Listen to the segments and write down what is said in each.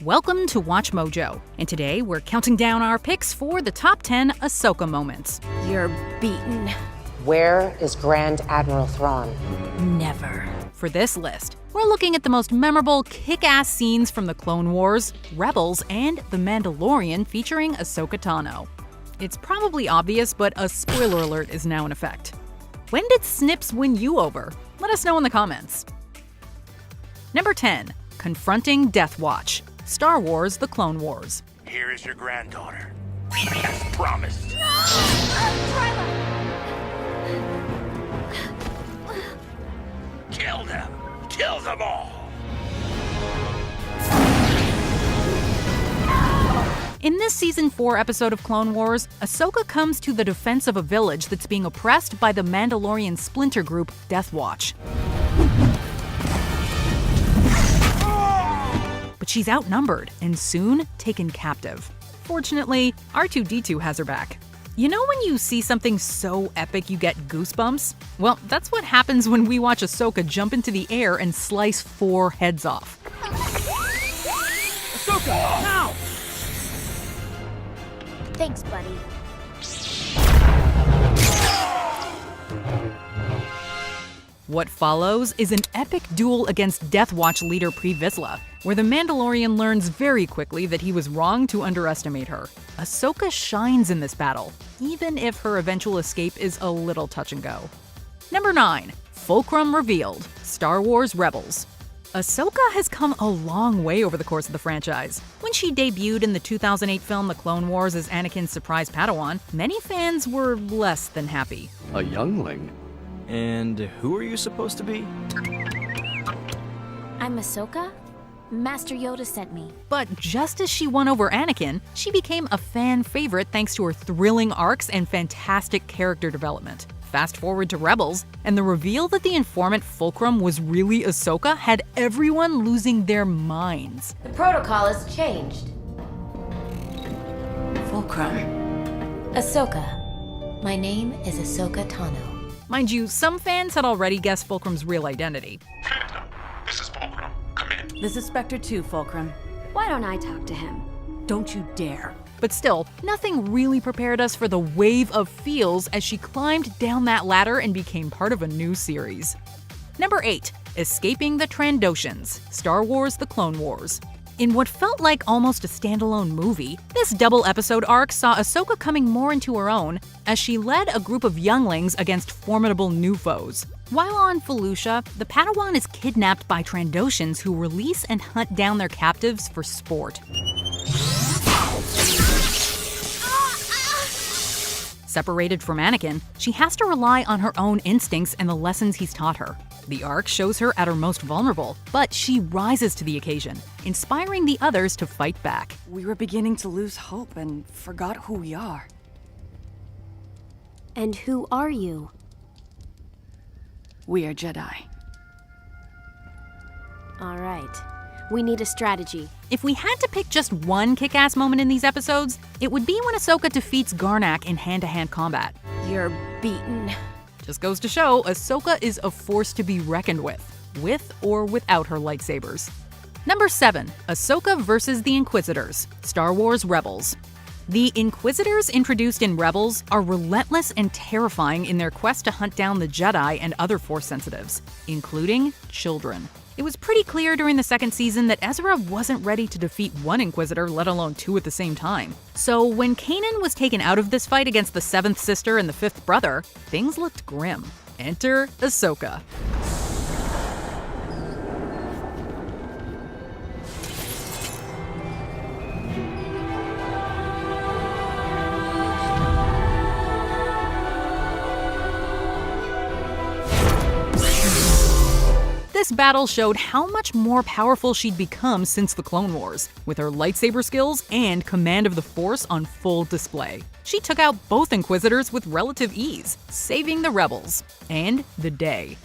Welcome to Watch Mojo, and today we're counting down our picks for the top 10 Ahsoka moments. You're beaten. Where is Grand Admiral Thrawn? Never. For this list, we're looking at the most memorable kick-ass scenes from the Clone Wars, Rebels, and The Mandalorian featuring Ahsoka Tano. It's probably obvious, but a spoiler alert is now in effect. When did Snips win you over? Let us know in the comments. Number 10. Confronting Death Watch. Star Wars: The Clone Wars. Here is your granddaughter. As promised. Kill them! Kill them all! In this Season 4 episode of Clone Wars, Ahsoka comes to the defense of a village that's being oppressed by the Mandalorian splinter group Death Watch. But she's outnumbered and soon taken captive. Fortunately, R2-D2 has her back. You know when you see something so epic you get goosebumps? Well, that's what happens when we watch Ahsoka jump into the air and slice 4 heads off. Ahsoka, now! Thanks, buddy. What follows is an epic duel against Death Watch leader Pre Vizsla, where the Mandalorian learns very quickly that he was wrong to underestimate her. Ahsoka shines in this battle, even if her eventual escape is a little touch and go. Number 9. Fulcrum revealed. Star Wars Rebels. Ahsoka has come a long way over the course of the franchise. When she debuted in the 2008 film The Clone Wars as Anakin's surprise Padawan, many fans were less than happy. A youngling? And who are you supposed to be? I'm Ahsoka. Master Yoda sent me. But just as she won over Anakin, she became a fan favorite thanks to her thrilling arcs and fantastic character development. Fast forward to Rebels, and the reveal that the informant Fulcrum was really Ahsoka had everyone losing their minds. The protocol has changed. Fulcrum. Ahsoka. My name is Ahsoka Tano. Mind you, some fans had already guessed Fulcrum's real identity. Phantom, this is Fulcrum. Come in. This is Spectre 2, Fulcrum. Why don't I talk to him? Don't you dare. But still, nothing really prepared us for the wave of feels as she climbed down that ladder and became part of a new series. Number 8. Escaping the Trandoshans. Star Wars: The Clone Wars. In what felt like almost a standalone movie, this double-episode arc saw Ahsoka coming more into her own as she led a group of younglings against formidable new foes. While on Felucia, the Padawan is kidnapped by Trandoshans who release and hunt down their captives for sport. Separated from Anakin, she has to rely on her own instincts and the lessons he's taught her. The arc shows her at her most vulnerable, but she rises to the occasion, inspiring the others to fight back. We were beginning to lose hope and forgot who we are. And who are you? We are Jedi. All right. We need a strategy. If we had to pick just one kick-ass moment in these episodes, it would be when Ahsoka defeats Garnak in hand-to-hand combat. You're beaten. Just goes to show, Ahsoka is a force to be reckoned with or without her lightsabers. Number 7. Ahsoka versus the Inquisitors. Star Wars Rebels. The Inquisitors introduced in Rebels are relentless and terrifying in their quest to hunt down the Jedi and other Force sensitives, including children. It was pretty clear during the second season that Ezra wasn't ready to defeat one Inquisitor, let alone 2 at the same time. So when Kanan was taken out of this fight against the 7th sister and the 5th brother, things looked grim. Enter Ahsoka. This battle showed how much more powerful she'd become since the Clone Wars, with her lightsaber skills and command of the Force on full display. She took out both Inquisitors with relative ease, saving the Rebels and the day.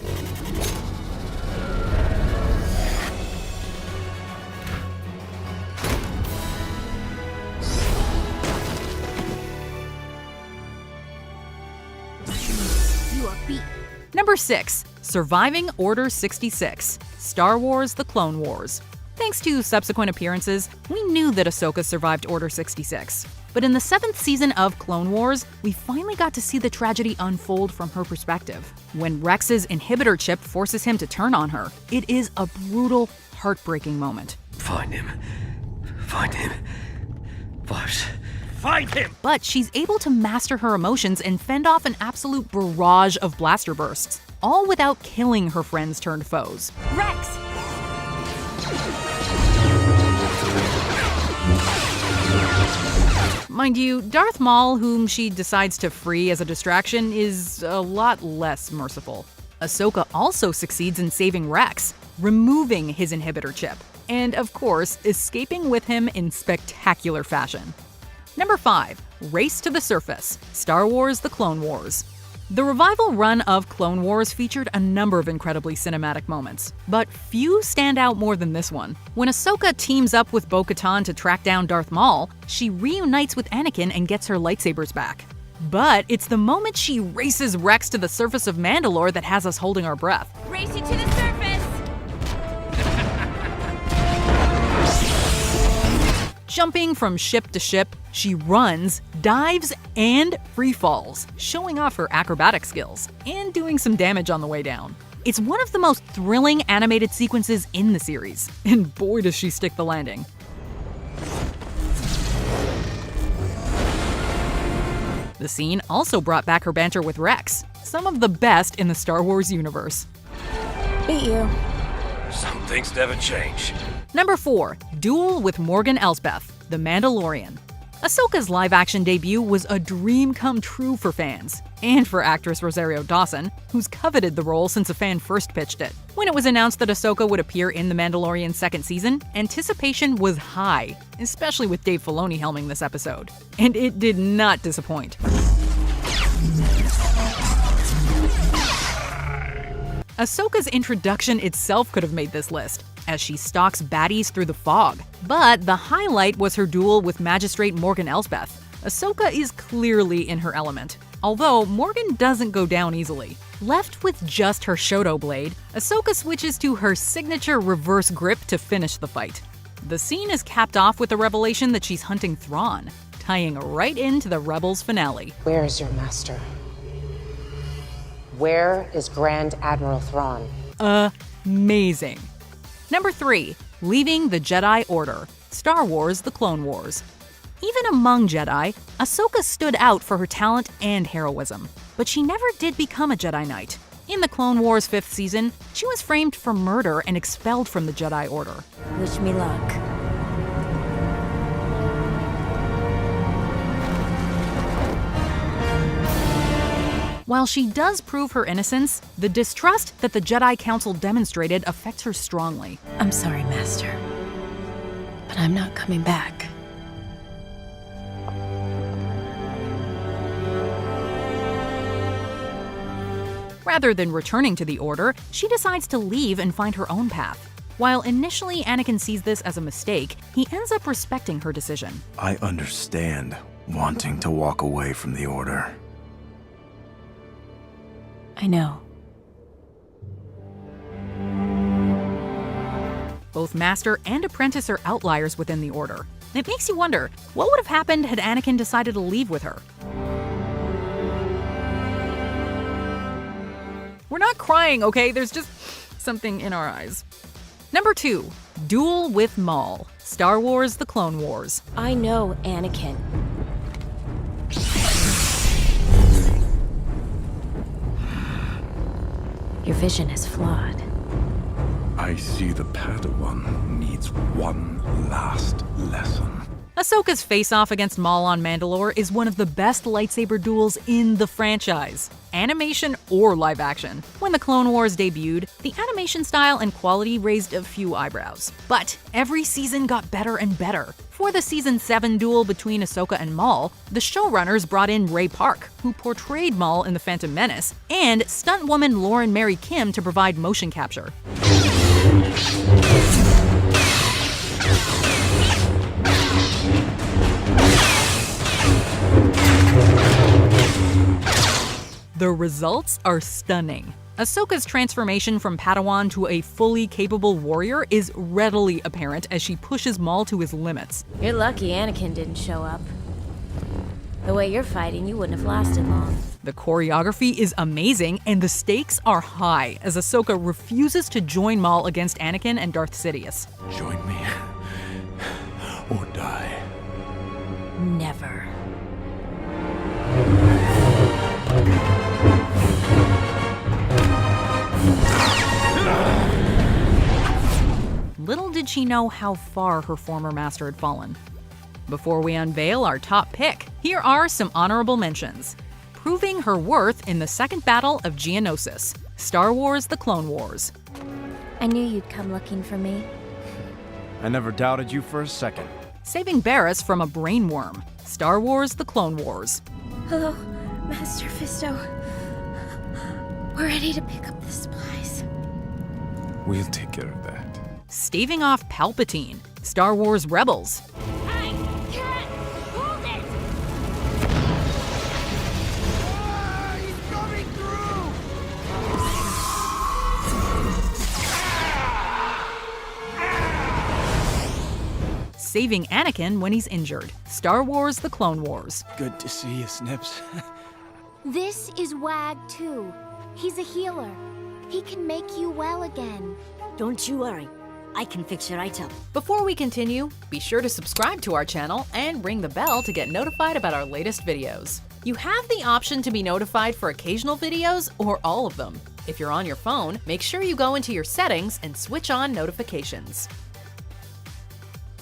You are beaten. Number 6. Surviving Order 66. Star Wars: The Clone Wars. Thanks to subsequent appearances, we knew that Ahsoka survived Order 66. But in the 7th season of Clone Wars, we finally got to see the tragedy unfold from her perspective. When Rex's inhibitor chip forces him to turn on her, it is a brutal, heartbreaking moment. Find him. Find him. Vibes. Find him! But she's able to master her emotions and fend off an absolute barrage of blaster bursts, all without killing her friends turned foes. Rex! Mind you, Darth Maul, whom she decides to free as a distraction, is a lot less merciful. Ahsoka also succeeds in saving Rex, removing his inhibitor chip, and of course, escaping with him in spectacular fashion. Number 5. Race to the Surface, Star Wars: The Clone Wars. The revival run of Clone Wars featured a number of incredibly cinematic moments, but few stand out more than this one. When Ahsoka teams up with Bo-Katan to track down Darth Maul, she reunites with Anakin and gets her lightsabers back. But it's the moment she races Rex to the surface of Mandalore that has us holding our breath. Race you to the surface! Jumping from ship to ship, she runs, dives, and free falls, showing off her acrobatic skills and doing some damage on the way down. It's one of the most thrilling animated sequences in the series, and boy does she stick the landing. The scene also brought back her banter with Rex, some of the best in the Star Wars universe. Beat you. Some things never change. Number 4. Duel with Morgan Elsbeth, The Mandalorian. Ahsoka's live-action debut was a dream come true for fans, and for actress Rosario Dawson, who's coveted the role since a fan first pitched it. When it was announced that Ahsoka would appear in The Mandalorian's 2nd season, anticipation was high, especially with Dave Filoni helming this episode. And it did not disappoint. Ahsoka's introduction itself could have made this list, as she stalks baddies through the fog. But the highlight was her duel with Magistrate Morgan Elsbeth. Ahsoka is clearly in her element, although Morgan doesn't go down easily. Left with just her Shoto blade, Ahsoka switches to her signature reverse grip to finish the fight. The scene is capped off with the revelation that she's hunting Thrawn, tying right into the Rebels finale. Where is your master? Where is Grand Admiral Thrawn? Amazing. Number 3. Leaving the Jedi Order, Star Wars: The Clone Wars. Even among Jedi, Ahsoka stood out for her talent and heroism, but she never did become a Jedi Knight. In the Clone Wars 5th season, she was framed for murder and expelled from the Jedi Order. Wish me luck. While she does prove her innocence, the distrust that the Jedi Council demonstrated affects her strongly. I'm sorry, Master, but I'm not coming back. Rather than returning to the Order, she decides to leave and find her own path. While initially Anakin sees this as a mistake, he ends up respecting her decision. I understand wanting to walk away from the Order. I know. Both Master and Apprentice are outliers within the Order. It makes you wonder, what would have happened had Anakin decided to leave with her? We're not crying, okay? There's just something in our eyes. Number 2. Duel with Maul, Star Wars: The Clone Wars. I know Anakin. Your vision is flawed. I see the Padawan needs one last lesson. Ahsoka's face-off against Maul on Mandalore is one of the best lightsaber duels in the franchise, animation or live action. When the Clone Wars debuted, the animation style and quality raised a few eyebrows. But every season got better and better. For the Season 7 duel between Ahsoka and Maul, the showrunners brought in Ray Park, who portrayed Maul in The Phantom Menace, and stuntwoman Lauren Mary Kim to provide motion capture. The results are stunning. Ahsoka's transformation from Padawan to a fully capable warrior is readily apparent as she pushes Maul to his limits. You're lucky Anakin didn't show up. The way you're fighting, you wouldn't have lasted long. The choreography is amazing, and the stakes are high as Ahsoka refuses to join Maul against Anakin and Darth Sidious. Join me or die. Never. Little did she know how far her former master had fallen. Before we unveil our top pick, here are some honorable mentions. Proving her worth in the second battle of Geonosis, Star Wars: The Clone Wars. I knew you'd come looking for me. I never doubted you for a second. Saving Barriss from a brain worm, Star Wars: The Clone Wars. Hello, Master Fisto. We're ready to pick up the supplies. We'll take care of that. Staving off Palpatine, Star Wars: Rebels. I can't hold it! He's coming through! Saving Anakin when he's injured, Star Wars: The Clone Wars. Good to see you, Snips. This is Wag, too. He's a healer. He can make you well again. Don't you worry. I can fix it right up. Before we continue, be sure to subscribe to our channel and ring the bell to get notified about our latest videos. You have the option to be notified for occasional videos or all of them. If you're on your phone, make sure you go into your settings and switch on notifications.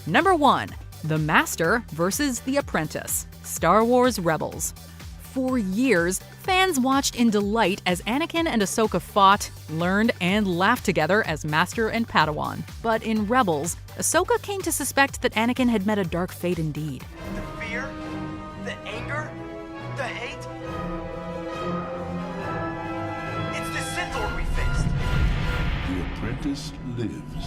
Number 1. The Master versus the Apprentice, Star Wars: Rebels. For years, fans watched in delight as Anakin and Ahsoka fought, learned, and laughed together as Master and Padawan. But in Rebels, Ahsoka came to suspect that Anakin had met a dark fate indeed. The fear, the anger, the hate. It's the Sith Lord we faced. The apprentice lives.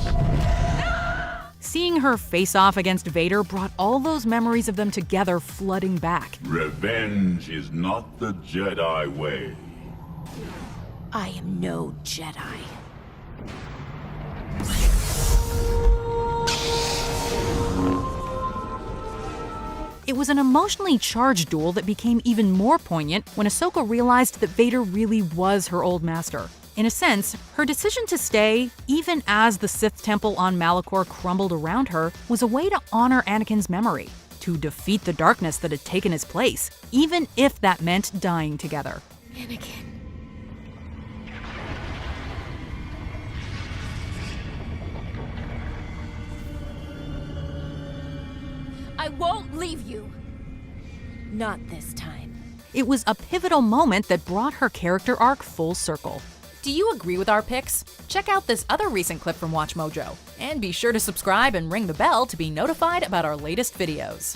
Seeing her face off against Vader brought all those memories of them together flooding back. Revenge is not the Jedi way. I am no Jedi. It was an emotionally charged duel that became even more poignant when Ahsoka realized that Vader really was her old master. In a sense, her decision to stay, even as the Sith Temple on Malachor crumbled around her, was a way to honor Anakin's memory, to defeat the darkness that had taken his place, even if that meant dying together. Anakin. I won't leave you. Not this time. It was a pivotal moment that brought her character arc full circle. Do you agree with our picks? Check out this other recent clip from WatchMojo, and be sure to subscribe and ring the bell to be notified about our latest videos.